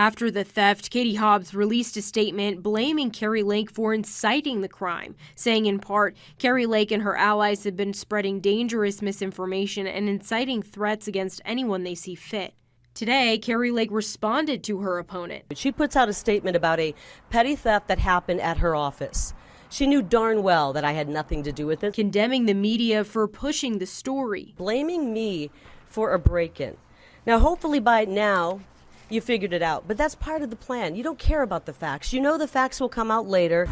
after the theft, Katie Hobbs released a statement blaming Kari Lake for inciting the crime, saying in part, Kari Lake and her allies have been spreading dangerous misinformation and inciting threats against anyone they see fit. Today, Kari Lake responded to her opponent. She puts out a statement about a petty theft that happened at her office. She knew darn well that I had nothing to do with it. Condemning the media for pushing the story. Blaming me for a break-in. Now, hopefully by now, you figured it out. But that's part of the plan. You don't care about the facts. You know the facts will come out later.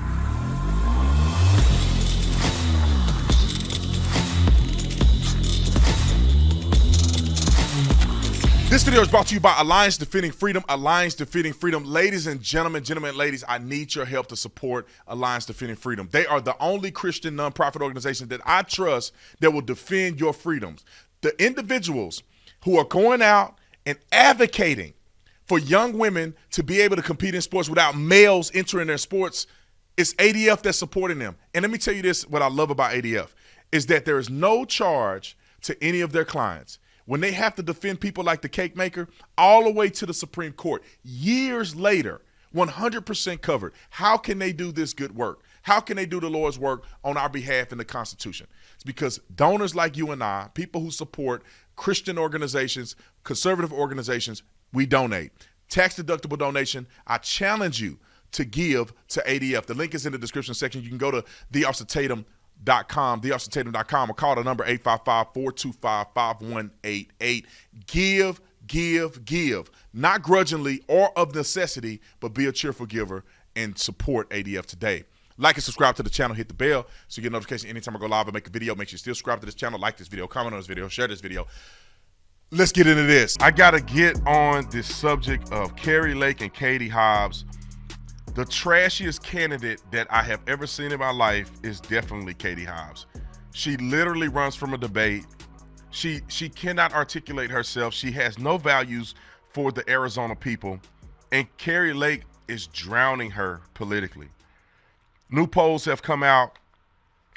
This video is brought to you by Alliance Defending Freedom. Alliance Defending Freedom. Ladies and gentlemen, ladies, I need your help to support Alliance Defending Freedom. They are the only Christian nonprofit organization that I trust that will defend your freedoms. The individuals who are going out and advocating for young women to be able to compete in sports without males entering their sports, it's ADF that's supporting them. And let me tell you this, what I love about ADF is that there is no charge to any of their clients. When they have to defend people like the cake maker all the way to the Supreme Court, years later, 100% covered. How can they do this good work? How can they do the Lord's work on our behalf in the Constitution? It's because donors like you and I, people who support Christian organizations, conservative organizations, we donate. Tax-deductible donation. I challenge you to give to ADF. The link is in the description section. You can go to theofficertatum.com, or call the number 855-425-5188. Give, not grudgingly or of necessity, but be a cheerful giver and support ADF today. Like and subscribe to the channel, hit the bell so you get a notification anytime I go live and make a video. Make sure you still subscribe to this channel, like this video, comment on this video, share this video. Let's get into this. I gotta get on this subject of Kari Lake and Katie Hobbs. The trashiest candidate that I have ever seen in my life is definitely Katie Hobbs. She literally runs from a debate. She cannot articulate herself. She has no values for the Arizona people. And Kari Lake is drowning her politically. New polls have come out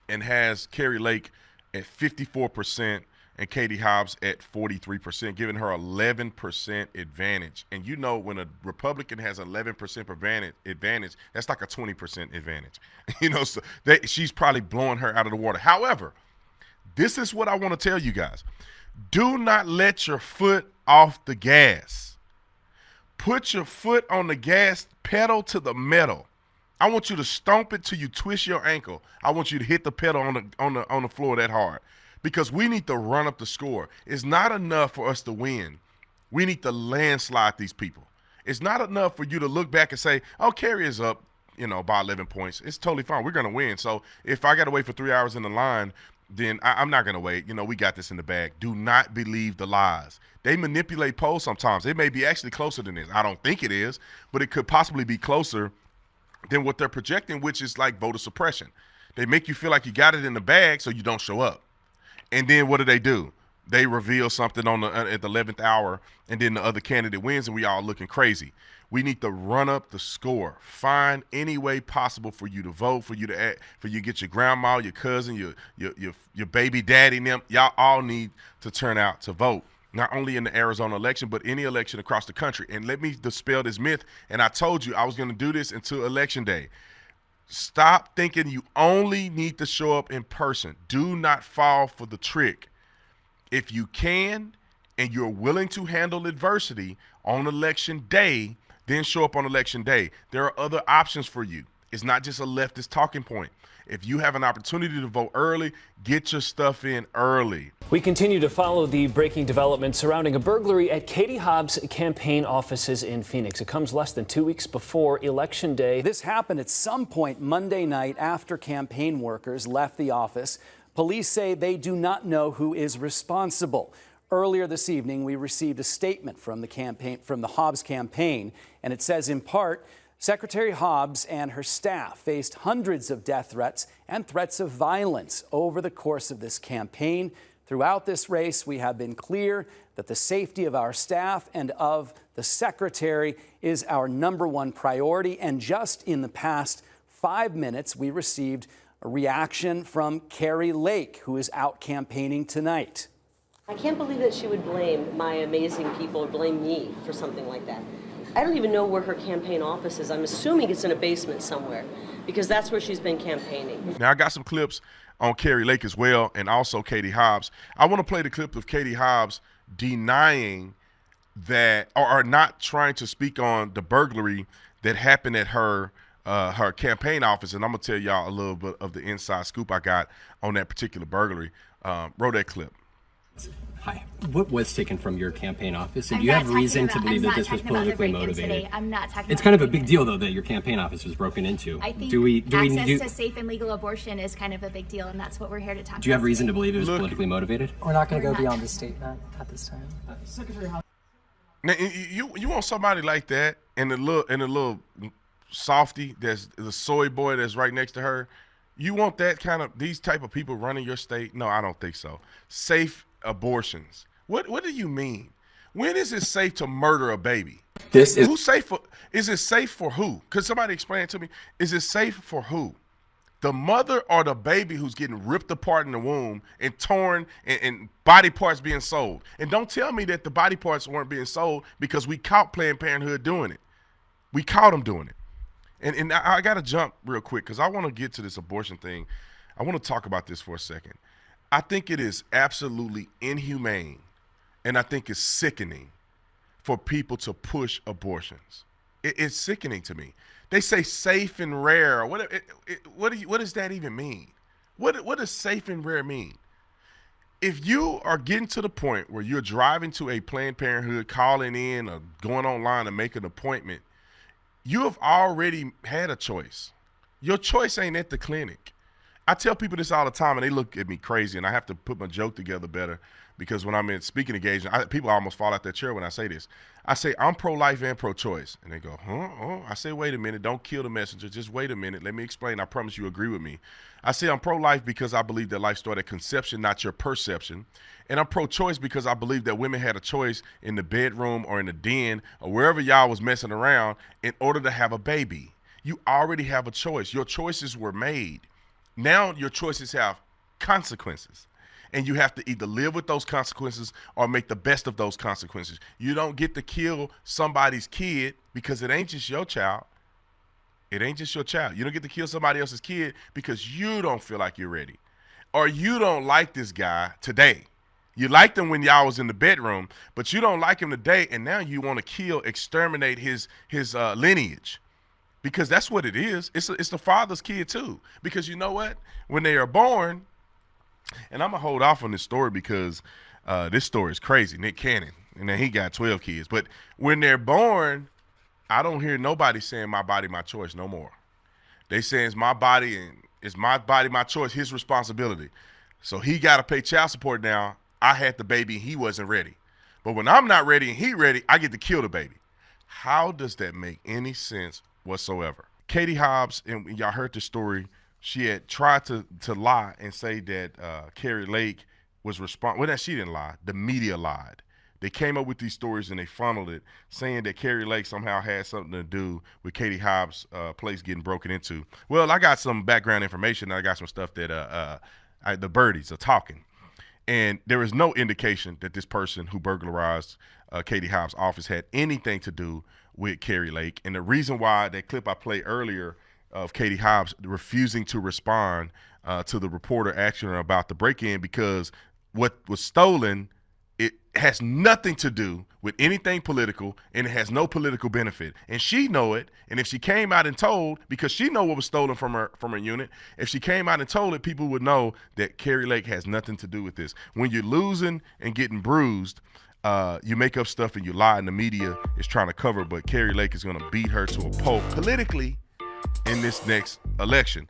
and has Kari Lake at 54% and Katie Hobbs at 43%, giving her 11% advantage. And you know, when a Republican has 11% advantage, that's like a 20% advantage. You know, so she's probably blowing her out of the water. However, this is what I want to tell you guys. Do not let your foot off the gas. Put your foot on the gas pedal to the metal. I want you to stomp it till you twist your ankle. I want you to hit the pedal on the floor that hard. Because we need to run up the score. It's not enough for us to win. We need to landslide these people. It's not enough for you to look back and say, oh, Kari is up, by 11 points. It's totally fine. We're going to win. So if I got to wait for 3 hours in the line, then I'm not going to wait. We got this in the bag. Do not believe the lies. They manipulate polls sometimes. It may be actually closer than this. I don't think it is, but it could possibly be closer than what they're projecting, which is like voter suppression. They make you feel like you got it in the bag so you don't show up. And then what do? They reveal something at the 11th hour, and then the other candidate wins, and we all looking crazy. We need to run up the score. Find any way possible for you to vote, for you to get your grandma, your cousin, your baby daddy, and them. Y'all all need to turn out to vote. Not only in the Arizona election, but any election across the country. And let me dispel this myth. And I told you I was going to do this until Election Day. Stop thinking you only need to show up in person. Do not fall for the trick. If you can and you're willing to handle adversity on Election Day, then show up on Election Day. There are other options for you. It's not just a leftist talking point. If you have an opportunity to vote early, get your stuff in early. We continue to follow the breaking developments surrounding a burglary at Katie Hobbs' campaign offices in Phoenix. It comes less than 2 weeks before Election Day. This happened at some point Monday night after campaign workers left the office. Police say they do not know who is responsible. Earlier this evening, we received a statement from the Hobbs campaign, and it says in part, Secretary Hobbs and her staff faced hundreds of death threats and threats of violence over the course of this campaign. Throughout this race, we have been clear that the safety of our staff and of the secretary is our #1 priority. And just in the past 5 minutes, we received a reaction from Kari Lake, who is out campaigning tonight. I can't believe that she would blame my amazing people, blame me for something like that. I don't even know where her campaign office is. I'm assuming it's in a basement somewhere because that's where she's been campaigning. Now, I got some clips on Kari Lake as well, and also Katie Hobbs. I want to play the clip of Katie Hobbs denying that, or not trying to speak on the burglary that happened at her campaign office, and I'm going to tell y'all a little bit of the inside scoop I got on that particular burglary. Roll that clip. Hi. What was taken from your campaign office? And do you have reason to believe that this was politically motivated? I'm not talking It's kind of a big deal, though, that your campaign office was broken into. I think access to safe and legal abortion is kind of a big deal, and that's what we're here to talk about. Do you have reason to believe it was politically motivated? We're not going to go beyond the statement at this time. Now, you want somebody like that, and the little softy that's the soy boy that's right next to her. You want that kind of these type of people running your state? No, I don't think so. Safe abortions. What do you mean? When is it safe to murder a baby? Who's safe for? Is it safe for who? Could somebody explain it to me? Is it safe for who? The mother or the baby who's getting ripped apart in the womb and torn and body parts being sold? And don't tell me that the body parts weren't being sold because we caught Planned Parenthood doing it. We caught them doing it. And I got to jump real quick because I want to get to this abortion thing. I want to talk about this for a second. I think it is absolutely inhumane, and I think it's sickening for people to push abortions. It's sickening to me. They say safe and rare. What does that even mean? What does safe and rare mean? If you are getting to the point where you're driving to a Planned Parenthood, calling in or going online and make an appointment, you have already had a choice. Your choice ain't at the clinic. I tell people this all the time, and they look at me crazy, and I have to put my joke together better because when I'm in speaking engagement, people almost fall out their chair when I say this. I say, I'm pro-life and pro-choice. And they go, huh? Oh. I say, wait a minute. Don't kill the messenger. Just wait a minute. Let me explain. I promise you agree with me. I say I'm pro-life because I believe that life started at conception, not your perception. And I'm pro-choice because I believe that women had a choice in the bedroom or in the den or wherever y'all was messing around in order to have a baby. You already have a choice. Your choices were made. Now your choices have consequences. And you have to either live with those consequences or make the best of those consequences. You don't get to kill somebody's kid because it ain't just your child. It ain't just your child. You don't get to kill somebody else's kid because you don't feel like you're ready. Or you don't like this guy today. You liked him when y'all was in the bedroom, but you don't like him today, and now you want to exterminate his lineage. Because that's what it is. It's the father's kid too. Because you know what? When they are born, and I'm going to hold off on this story because this story is crazy. Nick Cannon, and then he got 12 kids. But when they're born, I don't hear nobody saying my body, my choice no more. They say it's my body, and it's my body, my choice, his responsibility. So he got to pay child support now. I had the baby, and he wasn't ready. But when I'm not ready and he ready, I get to kill the baby. How does that make any sense whatsoever? Katie Hobbs, and y'all heard the story, she had tried to lie and say that Kari Lake was responsible. Well, she didn't lie. The media lied. They came up with these stories and they funneled it, saying that Kari Lake somehow had something to do with Katie Hobbs' place getting broken into. Well, I got some background information. I got some stuff that the birdies are talking. And there is no indication that this person who burglarized Katie Hobbs' office had anything to do with Kari Lake. And the reason why that clip I played earlier of Katie Hobbs refusing to respond to the reporter asking her about the break-in, because what was stolen, it has nothing to do with anything political, and it has no political benefit. And she know it, and if she came out and told, because she know what was stolen from her unit, if she came out and told it, people would know that Kari Lake has nothing to do with this. When you're losing and getting bruised, you make up stuff and you lie, and the media is trying to cover, but Kari Lake is going to beat her to a pulp politically in this next election.